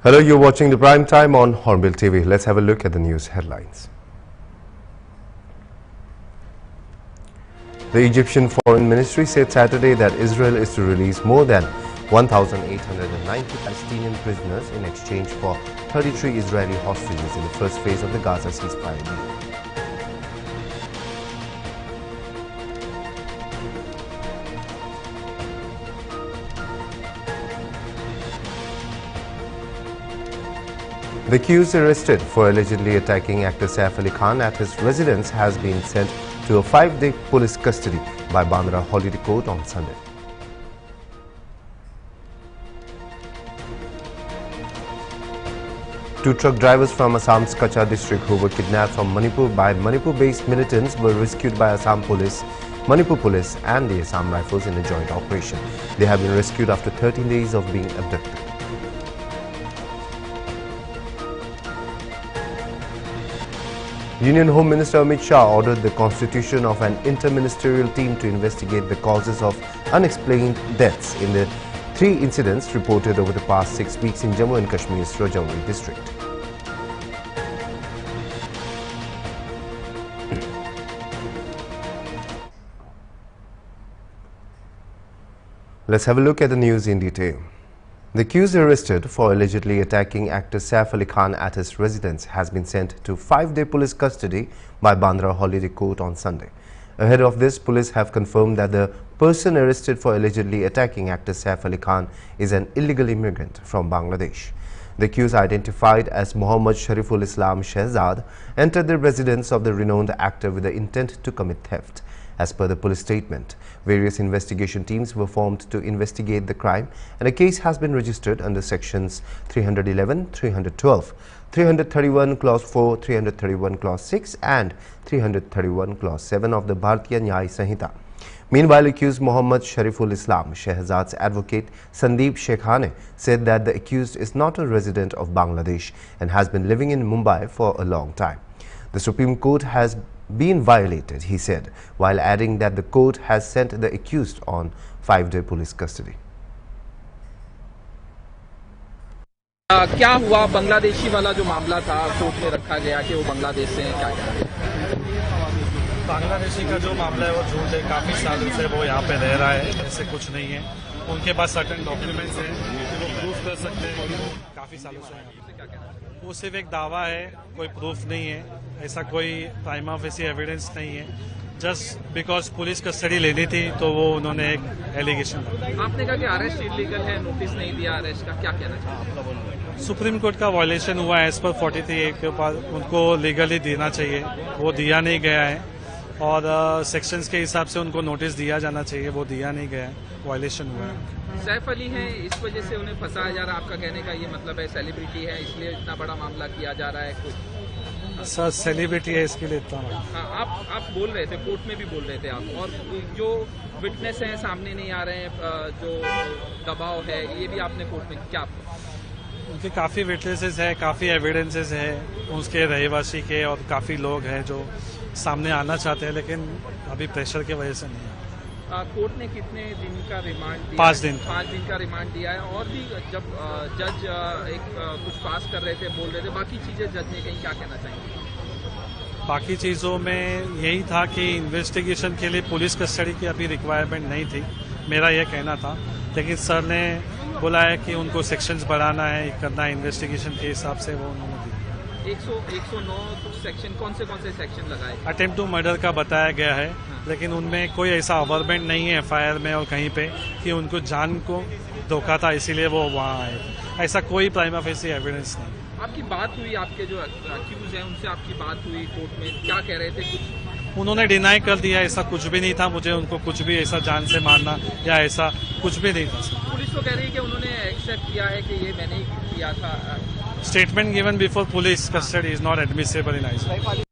Hello, you're watching the prime time on HornbillTV. Let's have a look at the news headlines. The Egyptian Foreign Ministry said Saturday that Israel is to release more than 1,890 Palestinian prisoners in exchange for 33 Israeli hostages in the first phase of the Gaza ceasefire deal. The accused arrested for allegedly attacking actor Saif Ali Khan at his residence has been sent to a 5-day police custody by Bandra Holiday Court on Sunday. Two truck drivers from Assam's Kacha district who were kidnapped from Manipur by Manipur-based militants were rescued by Assam Police, Manipur Police and the Assam Rifles in a joint operation. They have been rescued after 13 days of being abducted. Union Home Minister Amit Shah ordered the constitution of an inter-ministerial team to investigate the causes of unexplained deaths in the 3 incidents reported over the past 6 weeks in Jammu and Kashmir's Rajouri district. Let's have a look at the news in detail. The accused arrested for allegedly attacking actor Saif Ali Khan at his residence has been sent to 5-day police custody by Bandra Holiday Court on Sunday. Ahead of this, police have confirmed that the person arrested for allegedly attacking actor Saif Ali Khan is an illegal immigrant from Bangladesh. The accused, identified as Mohammad Shariful Islam Shehzad, entered the residence of the renowned actor with the intent to commit theft. As per the police statement, various investigation teams were formed to investigate the crime, and a case has been registered under sections 311, 312, 331 clause 4, 331 clause 6 and 331 clause 7 of the Bharatiya Nyay Sanhita. Meanwhile, accused Mohammad Shariful Islam Shehzad's advocate Sandeep Shekhane said that the accused is not a resident of Bangladesh and has been living in Mumbai for a long time. The Supreme Court has been violated, he said, while adding that the court has sent the accused on 5-day police custody. क्या हुआ बांग्लादेशी वाला जो मामला था court में रखा गया कि वो बांग्लादेश से हैं, क्या बांग्लादेशी का जो मामला है वो झूठ है। काफी सालों से वो यहाँ पे रह रहा है, ऐसे कुछ नहीं है। उनके पास सर्टेन डॉक्यूमेंट्स हैं वो प्रूफ कर सकते हैं कि काफी सालों से। वो सिर्फ एक दावा है, कोई प्रूफ नहीं है, ऐसा कोई प्राइमा फेसी एविडेंस नहीं है। जस्ट बिकॉज पुलिस कस्टडी लेनी थी तो वो उन्होंने एक एलिगेशन। आपने कहा कि अरेस्ट इलीगल है, नोटिस नहीं दिया अरेस्ट का, क्या कहना चाहिए? सुप्रीम कोर्ट का वायलेशन हुआ है। एज पर 43A के ऊपर उनको लीगली देना चाहिए, वो दिया नहीं गया है और सेक्शंस के हिसाब से उनको नोटिस दिया जाना चाहिए, वो दिया नहीं गया है, वायलेशन हुआ है। सैफ अली हैं, इस वजह से उन्हें फंसाया जा रहा है, आपका कहने का ये मतलब है? सेलिब्रिटी है इसलिए इतना बड़ा मामला किया जा रहा है कुछ? सर सेलिब्रिटी है इसके लिए इतना। हाँ, आप बोल रहे थे, कोर्ट में भी बोल रहे थे आप, और जो विटनेस हैं सामने नहीं आ रहे हैं, जो दबाव है ये भी आपने कोर्ट में क्या? उनके काफ़ी विटनेसेस है, काफ़ी एविडेंसेस है उसके रहवासी के, और काफ़ी लोग हैं जो सामने आना चाहते हैं, लेकिन अभी प्रेशर की वजह से नहीं है। कोर्ट ने कितने दिन का रिमांड दिया? 5 दिन। 5 दिन का रिमांड दिया है। और भी जब जज कुछ पास कर रहे थे, बोल रहे थे, बाकी चीजें जज ने कहीं क्या कहना चाहेंगे? बाकी चीज़ों में यही था कि इन्वेस्टिगेशन के लिए पुलिस कस्टडी की अभी रिक्वायरमेंट नहीं थी, मेरा यह कहना था, लेकिन सर ने बोला है कि उनको सेक्शंस बढ़ाना है, करना है इन्वेस्टिगेशन के हिसाब से, वो उन्होंने दिया। 109 सेक्शन, कौन से सेक्शन लगाए? अटेम्प्ट टू मर्डर का बताया गया है, लेकिन उनमें कोई ऐसा अवर्मेंट नहीं है एफआईआर में और कहीं पे कि उनको जान को धोखा था इसीलिए वो वहाँ आए। ऐसा कोई प्राइमा फेसी एविडेंस नहीं। आपकी बात हुई, आपके जो अक्यूज हैं उनसे आपकी बात हुई कोर्ट में, क्या कह रहे थे? कुछ उन्होंने डिनाई कर दिया, ऐसा कुछ भी नहीं था, मुझे उनको कुछ भी ऐसा जान से मारना या ऐसा कुछ भी नहीं था। पुलिस तो कह रही है कि उन्होंने एक्सेप्ट किया है कि ये मैंने ही किया था। Statement given before police custody is not admissible in Iceland.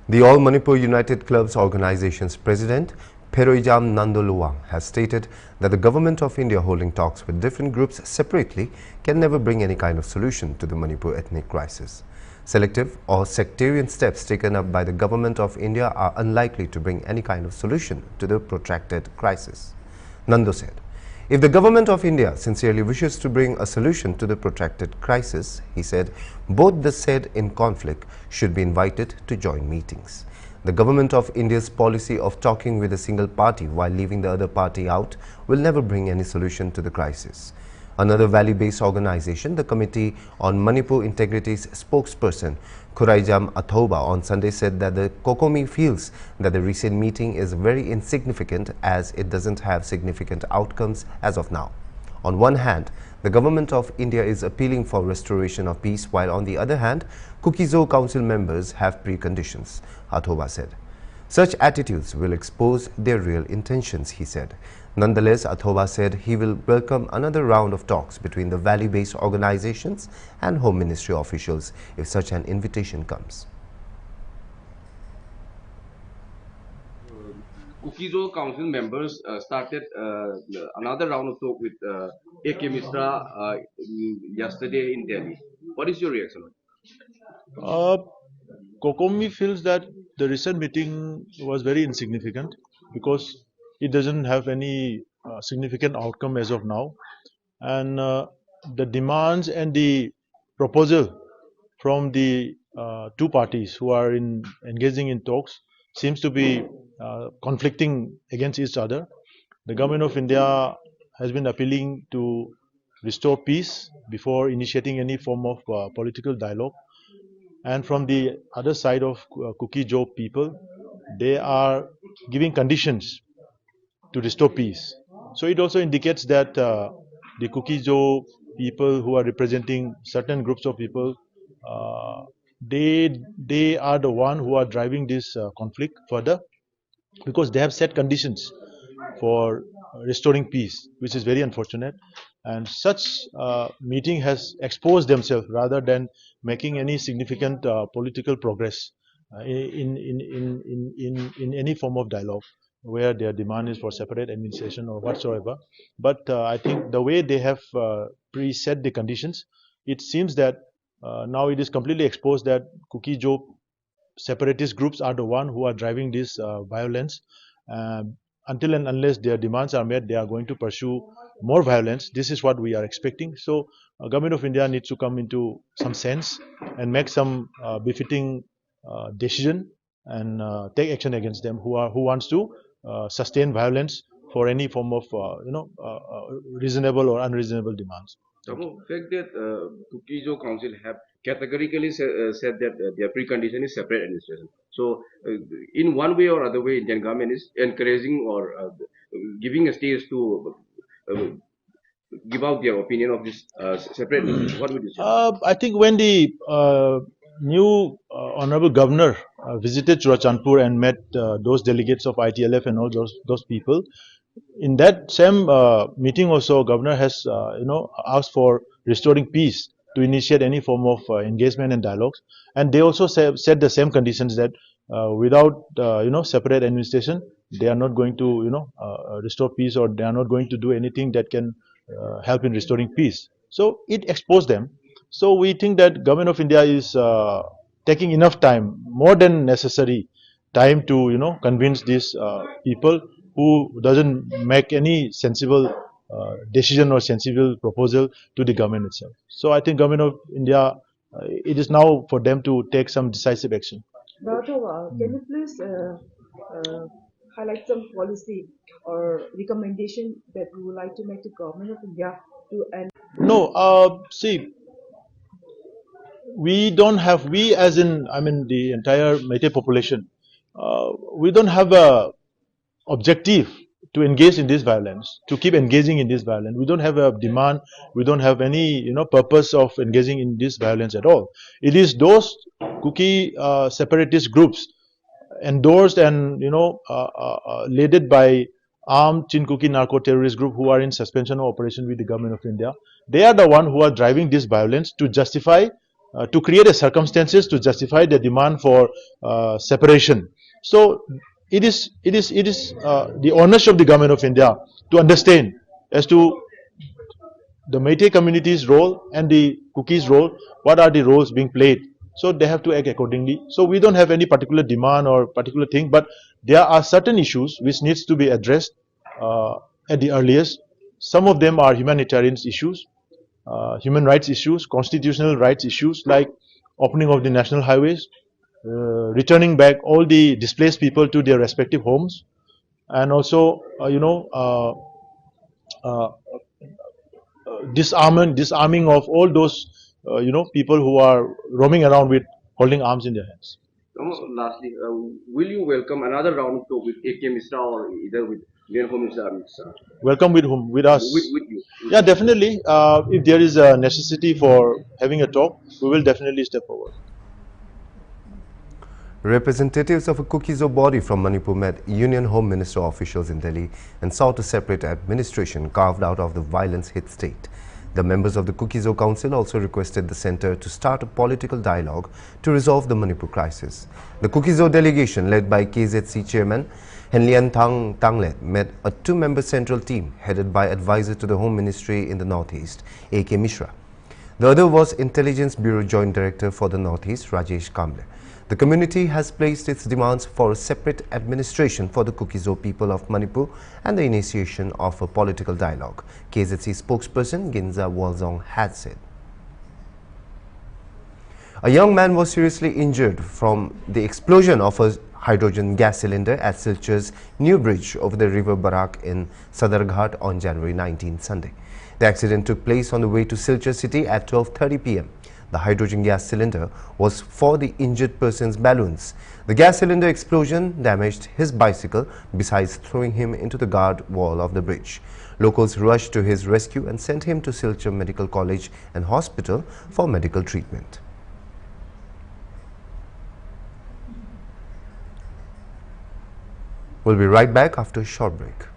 The All Manipur United Clubs Organization's president, Peroijam Nandoluang, has stated that the government of India holding talks with different groups separately can never bring any kind of solution to the Manipur ethnic crisis. Selective or sectarian steps taken up by the government of India are unlikely to bring any kind of solution to the protracted crisis. Nando said, If the government of India sincerely wishes to bring a solution to the protracted crisis, he said, both the said in conflict should be invited to join meetings. The government of India's policy of talking with a single party while leaving the other party out will never bring any solution to the crisis. Another valley-based organization, the Committee on Manipur Integrity's spokesperson, Khuraijam Athoba, on Sunday said that the COCOMI feels that the recent meeting is very insignificant as it doesn't have significant outcomes as of now. On one hand, the government of India is appealing for restoration of peace, while on the other hand, Kho Council members have preconditions, Athoba said. Such attitudes will expose their real intentions, he said. Nonetheless, Athoba said he will welcome another round of talks between the valley-based organizations and Home Ministry officials if such an invitation comes. Kho Council members started another round of talk with A.K. Misra yesterday in Delhi. What is your reaction? COCOMI feels that the recent meeting was very insignificant because it doesn't have any significant outcome as of now, and the demands and the proposal from the two parties who are engaging in talks seems to be conflicting against each other. The government of India has been appealing to restore peace before initiating any form of political dialogue. And from the other side of Kho people, they are giving conditions to restore peace. So it also indicates that the Kho people who are representing certain groups of people, they are the one who are driving this conflict further, because they have set conditions for restoring peace, which is very unfortunate. And such meeting has exposed themselves rather than making any significant political progress in any form of dialogue where their demand is for separate administration or whatsoever. But I think the way they have preset the conditions, it seems that now it is completely exposed that Kho separatist groups are the one who are driving this violence. Until and unless their demands are met, they are going to pursue more violence. This is what we are expecting. So government of India needs to come into some sense and make some befitting decision and take action against them who wants to sustain violence for any form of reasonable or unreasonable demands. The fact that Kho Council have categorically said that their precondition is separate administration. So, in one way or other way, Indian government is encouraging or giving a stage to give out their opinion of this separate administration. What would you say? I think when the new Honorable Governor visited Churachandpur and met those delegates of ITLF and all those people, in that same meeting also, Governor has asked for restoring peace to initiate any form of engagement and dialogues, and they also set the same conditions that without separate administration, they are not going to restore peace, or they are not going to do anything that can help in restoring peace. So it exposed them. So we think that Government of India is taking enough time, more than necessary time, to convince these people who doesn't make any sensible decision or sensible proposal to the government itself. So I think Government of India, it is now for them to take some decisive action. Can you please highlight some policy or recommendation that you would like to make to Government of India to end? No, see, we don't have, we as in, I mean the entire Meitei population, we don't have a objective to engage in this violence, to keep engaging in this violence. We don't have a demand, we don't have any purpose of engaging in this violence at all. It is those Kho separatist groups endorsed and led by armed Chin Kho narco-terrorist group who are in suspension of operation with the Government of India. They are the one who are driving this violence to justify, to create a circumstances to justify the demand for separation. So it is the onus of the Government of India to understand as to the Meitei community's role and the Kho's role, what are the roles being played. So they have to act accordingly. So we don't have any particular demand or particular thing, but there are certain issues which needs to be addressed at the earliest, Some of them are humanitarian issues, human rights issues, constitutional rights issues like opening of the national highways, returning back all the displaced people to their respective homes, and also, uh, disarming of all those, people who are roaming around with holding arms in their hands. Lastly, will you welcome another round of talk with AK Misra or either with Indian Home Minister Amit Shah? Welcome with whom? With us? With you. Yeah, definitely. If there is a necessity for having a talk, we will definitely step forward. Representatives of a Kho Kho body from Manipur met Union Home Minister officials in Delhi and sought a separate administration carved out of the violence-hit state. The members of the Kho Kho Council also requested the centre to start a political dialogue to resolve the Manipur crisis. The Kho Kho delegation, led by KZC chairman Henlian Tanglet, met a two-member central team headed by advisor to the Home Ministry in the Northeast, AK Mishra. The other was Intelligence Bureau Joint Director for the Northeast, Rajesh Kamble. The community has placed its demands for a separate administration for the Kho Kho people of Manipur and the initiation of a political dialogue, KZC spokesperson Ginza Walzong had said. A young man was seriously injured from the explosion of a hydrogen gas cylinder at Silchar's new bridge over the river Barak in Sadarghat on January 19, Sunday. The accident took place on the way to Silchar city at 12:30 p.m. The hydrogen gas cylinder was for the injured person's balloons. The gas cylinder explosion damaged his bicycle besides throwing him into the guard wall of the bridge. Locals rushed to his rescue and sent him to Silchar Medical College and Hospital for medical treatment. We'll be right back after a short break.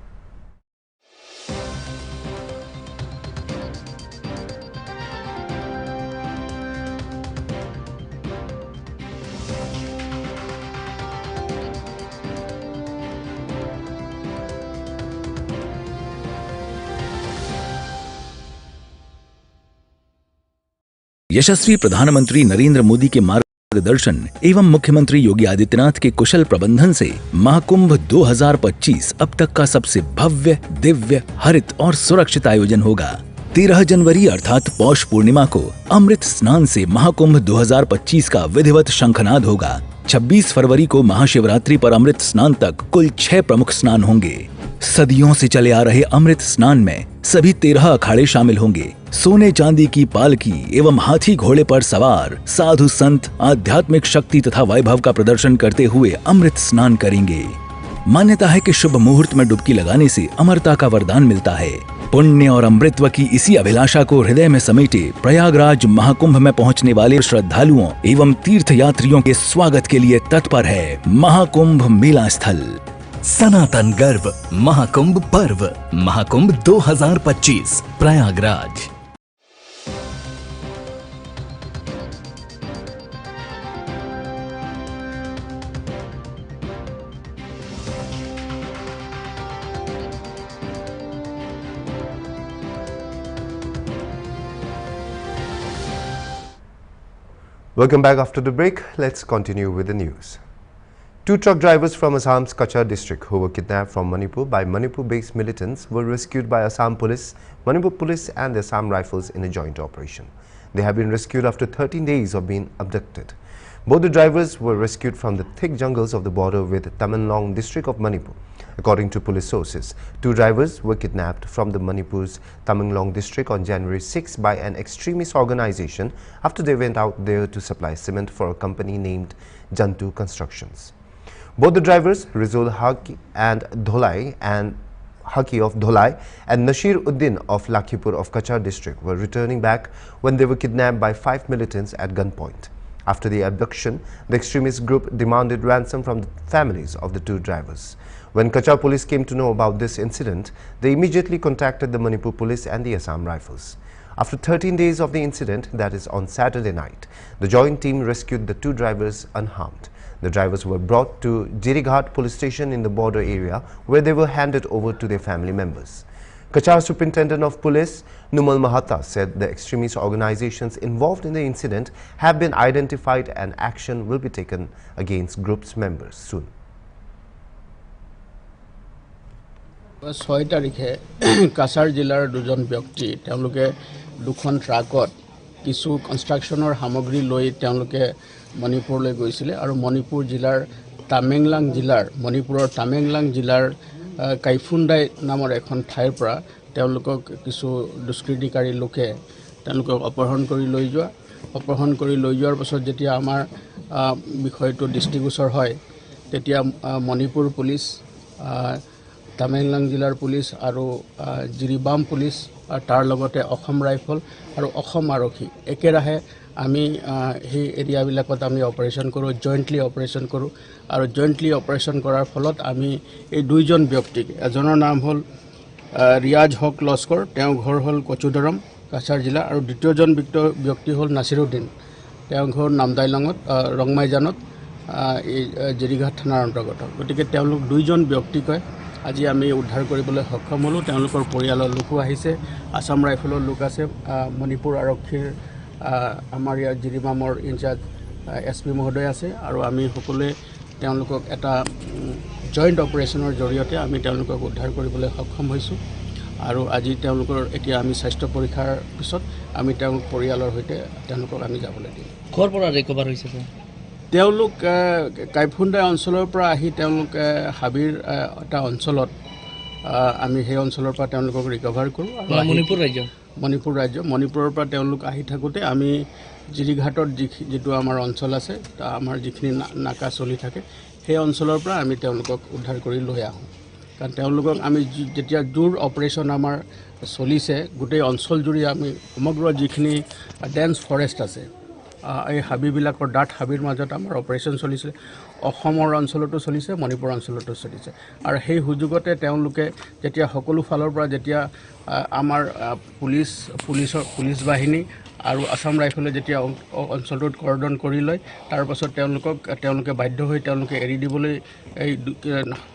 यशस्वी प्रधानमंत्री नरेंद्र मोदी के मार्गदर्शन एवं मुख्यमंत्री योगी आदित्यनाथ के कुशल प्रबंधन से महाकुंभ 2025 अब तक का सबसे भव्य, दिव्य, हरित और सुरक्षित आयोजन होगा। 13 जनवरी अर्थात पौष पूर्णिमा को अमृत स्नान से महाकुंभ 2025 का विधिवत शंखनाद होगा। 26 फरवरी को महाशिवरात्रि पर अमृत स्नान तक कुल 6 प्रमुख स्नान होंगे। सदियों से चले आ रहे अमृत स्नान में सभी 13 अखाड़े शामिल होंगे। सोने चांदी की पालकी एवं हाथी घोड़े पर सवार साधु संत आध्यात्मिक शक्ति तथा वैभव का प्रदर्शन करते हुए अमृत स्नान करेंगे। मान्यता है कि शुभ मुहूर्त में डुबकी लगाने से अमरता का वरदान मिलता है। पुण्य और अमृतत्व की इसी अभिलाषा को हृदय में समेटे प्रयागराज महाकुंभ में पहुंचने वाले श्रद्धालुओं एवं तीर्थयात्रियों के स्वागत के लिए तत्पर है महाकुंभ मेला स्थल। सनातन गर्व महाकुंभ पर्व Mahakumbh 2025 Prayagraj. Welcome back after the break. Let's continue with the news. 2 truck drivers from Assam's Kachar district who were kidnapped from Manipur by Manipur-based militants were rescued by Assam Police, Manipur Police and the Assam Rifles in a joint operation. They have been rescued after 13 days of being abducted. Both the drivers were rescued from the thick jungles of the border with Tamenglong district of Manipur. According to police sources, 2 drivers were kidnapped from the Manipur's Tamenglong district on January 6 by an extremist organization after they went out there to supply cement for a company named Jantu Constructions. Both the drivers, Rizul Haki and Dholai and Haki of Dholai and Nasir Uddin of Lakhipur of Kachar district were returning back when they were kidnapped by 5 militants at gunpoint. After the abduction, the extremist group demanded ransom from the families of the 2 drivers. When Kachar police came to know about this incident, they immediately contacted the Manipur police and the Assam Rifles. After 13 days of the incident, that is on Saturday night, the joint team rescued the 2 drivers unharmed. The drivers were brought to Jirighat police station in the border area where they were handed over to their family members. Kachar Superintendent of Police Numal Mahata said the extremist organizations involved in the incident have been identified and action will be taken against group's members soon. 6 তাৰিখে কাছাৰ জিলাৰ দুজন ব্যক্তি তেওঁলোকে দুখন ট্ৰাকত কিছু কনষ্ট্ৰাকশ্যনৰ সামগ্ৰী লৈ তেওঁলোকে মণিপুৰলৈ গৈছিলে আৰু মণিপুৰ জিলাৰ মণিপুৰৰ টামেংলাং জিলাৰ কাইফুণ্ডাই নামৰ এখন ঠাইৰ পৰা তেওঁলোকক কিছু দুষ্কৃতিকাৰী লোকে তেওঁলোকক অপহৰণ কৰি লৈ যোৱাৰ পাছত যেতিয়া আমাৰ বিষয়টো দৃষ্টিগোচৰ হয় তেতিয়া মণিপুৰ পুলিচ টামেংলাং জিলাৰ পুলিচ আৰু জিৰিবাম পুলিচ আৰু তাৰ লগতে অসম ৰাইফল আৰু অসম আৰক্ষী একেৰাহে আমি সেই এৰিয়াবিলাকত আমি অপাৰেশ্যন কৰোঁ, জইণ্টলি অপাৰেশ্যন কৰোঁ আৰু জইণ্টলি অপাৰেশ্যন কৰাৰ ফলত আমি এই দুইজন ব্যক্তিক, এজনৰ নাম হ'ল ৰিয়াজ হক লস্কৰ, তেওঁৰ ঘৰ হ'ল কচুদৰম কাছাৰ জিলা, আৰু দ্বিতীয়জন ব্যক্তি হ'ল নাছিৰুদ্দিন, তেওঁৰ ঘৰ নামদাইলঙত ৰংমাইজানত এই জিৰিঘাট থানাৰ অন্তৰ্গত। গতিকে তেওঁলোক দুইজন ব্যক্তিকে আজি আমি উদ্ধাৰ কৰিবলৈ সক্ষম হ'লোঁ। তেওঁলোকৰ পৰিয়ালৰ লোকো আহিছে, আছাম ৰাইফলৰ লোক আছে, মণিপুৰ আৰক্ষীৰ আমাৰ ইয়াৰ জিৰিবামৰ ইনচাৰ্জ SP মহোদয় আছে, আৰু আমি সকলোৱে তেওঁলোকক এটা জইণ্ট অপাৰেশ্যনৰ জৰিয়তে আমি তেওঁলোকক উদ্ধাৰ কৰিবলৈ সক্ষম হৈছোঁ। আৰু আজি তেওঁলোকৰ এতিয়া আমি স্বাস্থ্য পৰীক্ষাৰ পিছত আমি তেওঁলোক পৰিয়ালৰ সৈতে তেওঁলোকক আমি যাবলৈ দিম। ক'ৰ পৰা ৰিকভাৰ হৈছে? তেওঁলোক কাইফুণ্ডা অঞ্চলৰ পৰা আহি তেওঁলোক হাবিৰ এটা অঞ্চলত আমি সেই অঞ্চলৰ পৰা তেওঁলোকক ৰিকভাৰ কৰোঁ। মণিপুৰৰ পৰা তেওঁলোক আহি থাকোঁতে আমি জিৰিঘাটত যিটো আমাৰ অঞ্চল আছে, আমাৰ যিখিনি নাকা চলি থাকে সেই অঞ্চলৰ পৰা আমি তেওঁলোকক উদ্ধাৰ কৰি লৈ আহোঁ। কাৰণ তেওঁলোকক আমি যেতিয়া জোৰ অপাৰেশ্যন আমাৰ চলিছে, গোটেই অঞ্চল জুৰি আমি সমগ্ৰ যিখিনি ডেন্স ফৰেষ্ট আছে, এই হাবিবিলাকৰ ডাঠ হাবিৰ মাজত আমাৰ অপাৰেশ্যন চলিছে। অসমৰ অঞ্চলতো চলিছে, মণিপুৰ অঞ্চলতো চলিছে, আৰু সেই সুযোগতে তেওঁলোকে যেতিয়া সকলো ফালৰ পৰা যেতিয়া আমাৰ পুলিচ বাহিনী আৰু আছাম ৰাইফলে যেতিয়া অঞ্চলটোত কৰ্ডন কৰি লয়, তাৰপাছত তেওঁলোকে বাধ্য হৈ তেওঁলোকে এৰি দিবলৈ, এই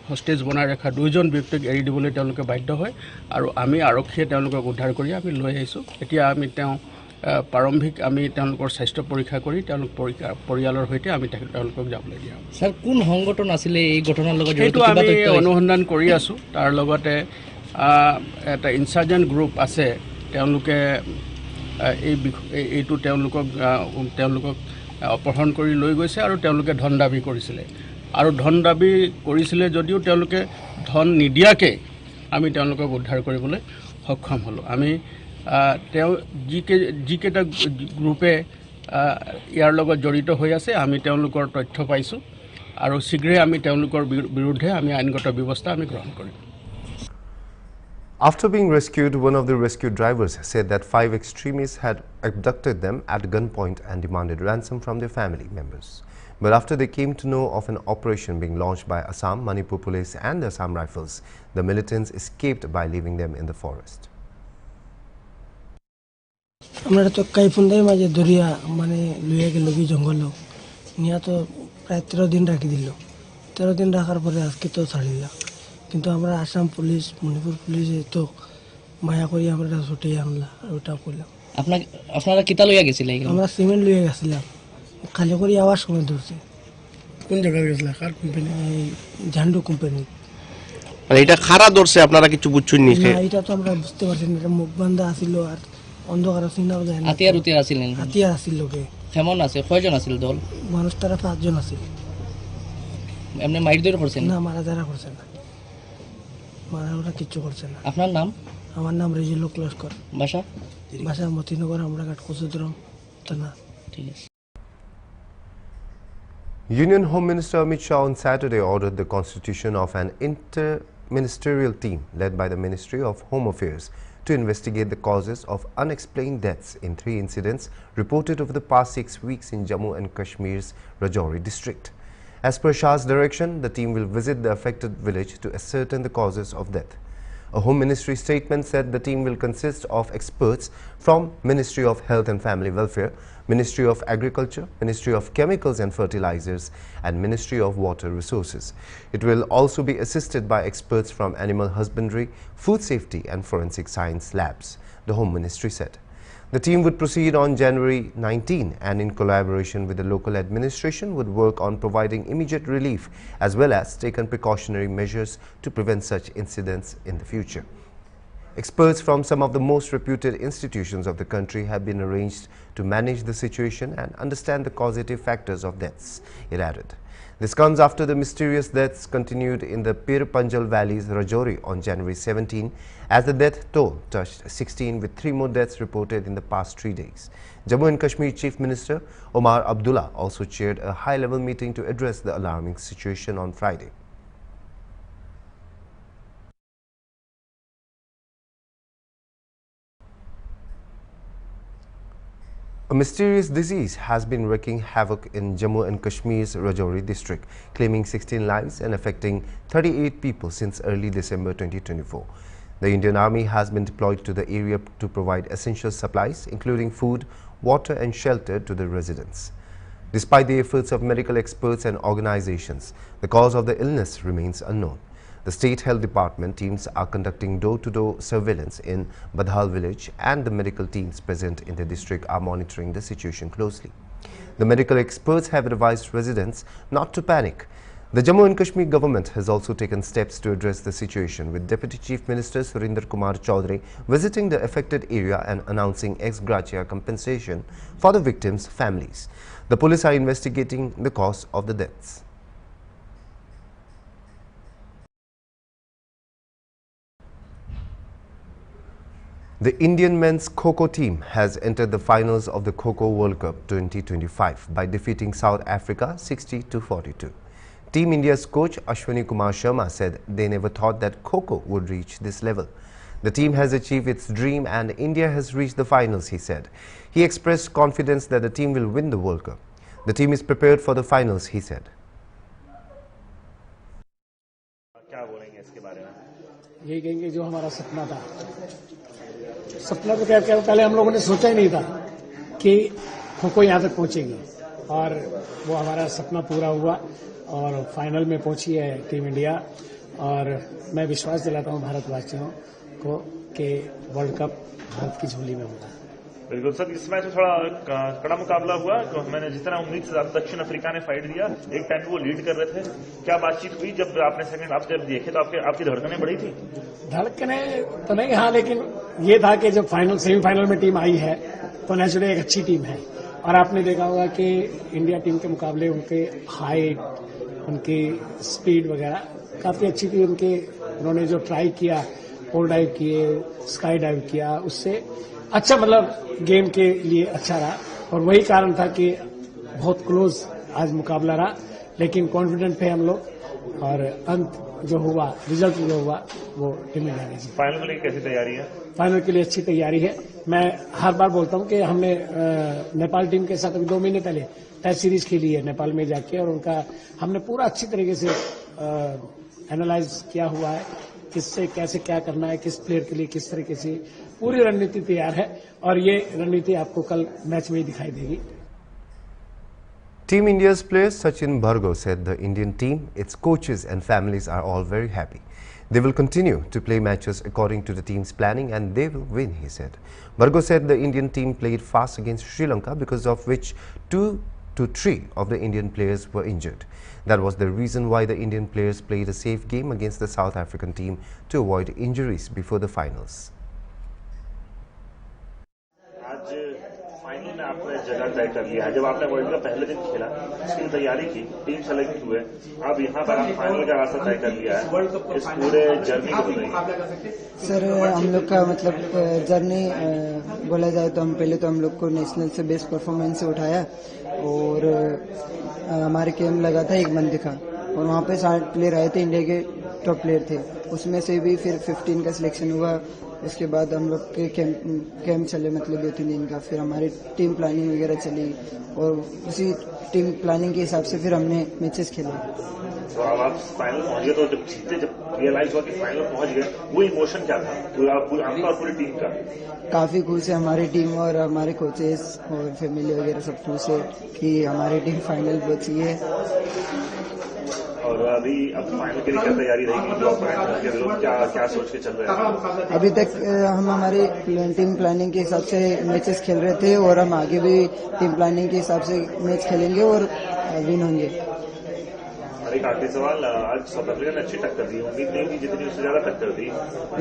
হষ্টেজ বনাই ৰখা দুইজন ব্যক্তিক এৰি দিবলৈ তেওঁলোকে বাধ্য হয়, আৰু আমি আৰক্ষীয়ে তেওঁলোকক উদ্ধাৰ কৰি আমি লৈ আহিছোঁ। এতিয়া আমি প্ৰাৰম্ভিক আমি তেওঁলোকৰ স্বাস্থ্য পৰীক্ষা কৰি তেওঁলোক পৰিয়ালৰ সৈতে আমি তেওঁলোকক যাবলৈ দিয়া। স্যাৰ, কোন সংগঠন আছিলে এই ঘটনাৰ লগত জড়িত? সেইটো আমি অনুসন্ধান কৰি আছোঁ। তাৰ লগতে এটা ইনচাৰ্জেণ্ট গ্ৰুপ আছে, তেওঁলোকে এইটো তেওঁলোকক অপহৰণ কৰি লৈ গৈছে আৰু তেওঁলোকে ধন দাবী কৰিছিলে, যদিও তেওঁলোকে ধন নিদিয়াকৈ আমি তেওঁলোকক উদ্ধাৰ কৰিবলৈ সক্ষম হ'লোঁ। আমি যিকেইটা গ্ৰুপে ইয়াৰ লগত জড়িত হৈ আছে আমি তেওঁলোকৰ তথ্য পাইছোঁ, আৰু শীঘ্ৰে আমি তেওঁলোকৰ বিৰুদ্ধে আমি আইনগত ব্যৱস্থা আমি গ্ৰহণ কৰিম। After being rescued, one of the rescued drivers said that 5 extremists had abducted them at gunpoint and demanded ransom from their family members. But after they came to know of an operation being launched by Assam, Manipur police and Assam Rifles, the militants escaped by leaving them in the forest. আমরা তো কাইফুন্ডার মাঝে দরিয়া মানে লুয়ে গেল কি জঙ্গল নিয়ে তো প্রায় 13 দিন রাখি দিল। 13 দিন রাখার পরে আজকে তো ছাড়ি দিল, কিন্তু আমরা আসাম পুলিশ মণিপুর পুলিশ তো মায়া করি আমরা ছুটে আনলা আর ওটা করলাম। আপনারা কিতা লইয়া গেছিলেন? আমরা সিমেন্ট লইয়া গেছিলাম, খালি করে আওয়ার সময় ধরছে। কোন জায়গায় গেছিল? কার কোম্পানি? ঝান্ডু কোম্পানি। মানে এটা খারা ধরছে, আপনারা কিছু বুঝছেন নি? না, এটা তো আমরা বুঝতে পারছি না, এটা মুখ বান্ধা আছিল আর অন্ধকার চিনাও যায় না। হাতিয়ার আছিলেন? হাতিয়ার আছিল লোকে। কেমন আছে? কয়জন আছিল দল? মানুষ তারা 5 জন আছিল। এমনি মাইর ধরে করছেন? না, মারা যারা করছে না, মারা ওরা কিচ্ছু করছে না। আপনার নাম? আমার নাম রেজিল লস্কর। বাসা মতিনগর, আমরা ঘাট কচুদরম থানা। ঠিক আছে। Union Home Minister Amit Shah on Saturday ordered the constitution of an inter-ministerial team led by the Ministry of Home Affairs to investigate the causes of unexplained deaths in 3 incidents reported over the past 6 weeks in Jammu and Kashmir's Rajouri district. As per Shah's direction, the team will visit the affected village to ascertain the causes of death. A Home Ministry statement said the team will consist of experts from Ministry of Health and Family Welfare, Ministry of Agriculture, Ministry of Chemicals and Fertilizers, and Ministry of Water Resources. It will also be assisted by experts from Animal Husbandry, Food Safety and Forensic Science labs, the Home Ministry said. The team would proceed on January 19 and in collaboration with the local administration would work on providing immediate relief as well as taken precautionary measures to prevent such incidents in the future. Experts from some of the most reputed institutions of the country have been arranged to manage the situation and understand the causative factors of deaths, it added. This comes after the mysterious deaths continued in the Pir Panjal Valley's Rajouri on January 17 as the death toll touched 16 with 3 more deaths reported in the past 3 days. Jammu and Kashmir Chief Minister Omar Abdullah also chaired a high-level meeting to address the alarming situation on Friday. A mysterious disease has been wreaking havoc in Jammu and Kashmir's Rajouri district, claiming 16 lives and affecting 38 people since early December 2024. The Indian Army has been deployed to the area to provide essential supplies, including food, water and shelter to the residents. Despite the efforts of medical experts and organizations, the cause of the illness remains unknown. The State Health Department teams are conducting door-to-door surveillance in Badhal village and the medical teams present in the district are monitoring the situation closely. The medical experts have advised residents not to panic. The Jammu and Kashmir government has also taken steps to address the situation, with Deputy Chief Minister Surinder Kumar Chaudhary visiting the affected area and announcing ex gratia compensation for the victims' families. The police are investigating the cause of the deaths. The Indian men's Kho Kho team has entered the finals of the Kho Kho World Cup 2025 by defeating South Africa 60-42. Team India's coach Ashwani Kumar Sharma said they never thought that Kho Kho would reach this level. The team has achieved its dream and India has reached the finals, he said. He expressed confidence that the team will win the World Cup. The team is prepared for the finals, he said. यही कहेंगे जो हमारा सपना था। सपना तो क्या पहले हम लोगों ने सोचा ही नहीं था कि खो खो यहाँ तक पहुंचेगी और वो हमारा सपना पूरा हुआ और फाइनल में पहुंची है टीम इंडिया और मैं विश्वास दिलाता हूँ भारतवासियों को कि वर्ल्ड कप भारत की झोली में होगा। बिल्कुल सर, इस मैच में थोड़ा कड़ा मुकाबला हुआ। मैंने जितना उम्मीद से ज्यादा दक्षिण अफ्रीका ने फाइट दिया। एक टाइम वो लीड कर रहे थे। क्या बातचीत हुई जब आपने सेकंड हाफ जब देखे तो आपकी धड़कनें बढ़ी थी? धड़कनें तो नहीं, हाँ, लेकिन ये था कि जब फाइनल सेमीफाइनल में टीम आई है तो नेचुरली एक अच्छी टीम है और आपने देखा होगा कि इंडिया टीम के मुकाबले उनके हाइट, उनकी स्पीड वगैरह काफी अच्छी थी। उन्होंने जो ट्राई किया, पोल डाइव किए, स्काई डाइव किया, उससे अच्छा मतलब गेम के लिए अच्छा रहा और वही कारण था कि बहुत क्लोज आज मुकाबला रहा, लेकिन कॉन्फिडेंट थे हम लोग और अंत जो हुआ, रिजल्ट जो हुआ वो टीम इंडिया ने जीती। फाइनल के लिए कैसी तैयारी है? फाइनल के लिए अच्छी तैयारी है। मैं हर बार बोलता हूं कि हमने नेपाल टीम के साथ अभी 2 महीने पहले टेस्ट सीरीज खेली है नेपाल में जाके और उनका हमने पूरा अच्छी तरीके से एनालाइज किया हुआ है, किससे कैसे क्या करना है, किस प्लेयर के लिए किस तरीके से पूरी रणनीति तैयार है और ये रणनीति आपको कल मैच में ही दिखाई देगी। Team India's player Sachin Bhargav said the Indian team, its coaches and families are all very happy. They will continue to play matches according to the team's planning and they will win, he said. Bhargav said the Indian team played fast against Sri Lanka, because of which 2 to 3 of the Indian players were injured. That was the reason why the Indian players played a safe game against the South African team to avoid injuries before the finals. आज final में आपने जगह तय कर लिया है। जब आपने वर्ल्ड कप पहले दिन खेला, उसकी तैयारी की, टीम सेलेक्ट हुए, अब यहाँ पर आप फाइनल का रास्ता तय कर लिया है। इस पूरे जर्नी को बताइए। सर, हम लोग का मतलब जर्नी बोला जाए तो हम लोग को नेशनल से बेस्ट परफॉर्मेंस से उठाया और हमारे गेम लगा था 1 मंथ का और वहाँ पे 60 प्लेयर आए थे, इंडिया के टॉप प्लेयर थे। उसमें से भी फिर 15 का सिलेक्शन हुआ। उसके बाद हम लोग के कैंप चले, मतलब 2-3 दिन का। फिर हमारी टीम प्लानिंग वगैरह चली और उसी टीम प्लानिंग के हिसाब से फिर हमने मैचेस खेले। तो अब आप फाइनल पहुंच गए, तो जब जीते, जब रियलाइज हुआ कि फाइनल पहुंच गए, वो इमोशन क्या था आपका और पूरी टीम का? काफी खुश है हमारी टीम और हमारे कोचेस और फैमिली वगैरह सब खुश है कि हमारी टीम फाइनल पहुंची है। और अभी अब फाइनल के लिए क्या तैयारी रहेगी, जो अपोनेंट के लोग क्या सोच के चल रहे हैं? अभी तक हम हमारी टीम प्लानिंग के हिसाब से मैचेस खेल रहे थे और हम आगे भी टीम प्लानिंग के हिसाब से मैच खेलेंगे और विन होंगे। एक आखिरी सवाल, आज साउथ अफ्रीका ने अच्छी टक्कर दी, उम्मीद नहीं की जितनी उससे ज्यादा टक्कर दी।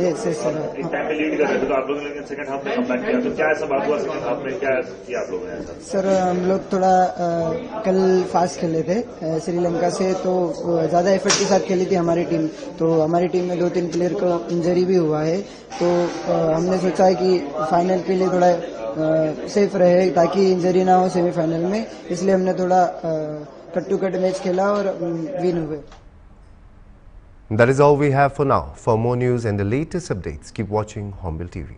यस सर, एक टाइम पे लीड कर रहे थे तो आप लोगों ने सेकंड हाफ में कमबैक किया, तो क्या ऐसा बात हुआ सेकंड हाफ में, क्या किया आप लोगों ने ऐसा? सर हम लोग थोड़ा कल फास्ट खेले थे श्रीलंका से, तो ज्यादा एफर्ट के साथ खेली थी हमारी टीम, तो हमारी टीम में 2-3 प्लेयर को इंजरी भी हुआ है, तो हमने सोचा है कि फाइनल के लिए थोड़ा सेफ रहे ताकि इंजरी ना हो सेमीफाइनल में, इसलिए हमने थोड़ा कट टू कट मैच खेला और विन हुए। That is all we have for now. For more news and the latest updates, keep watching Hornbill TV.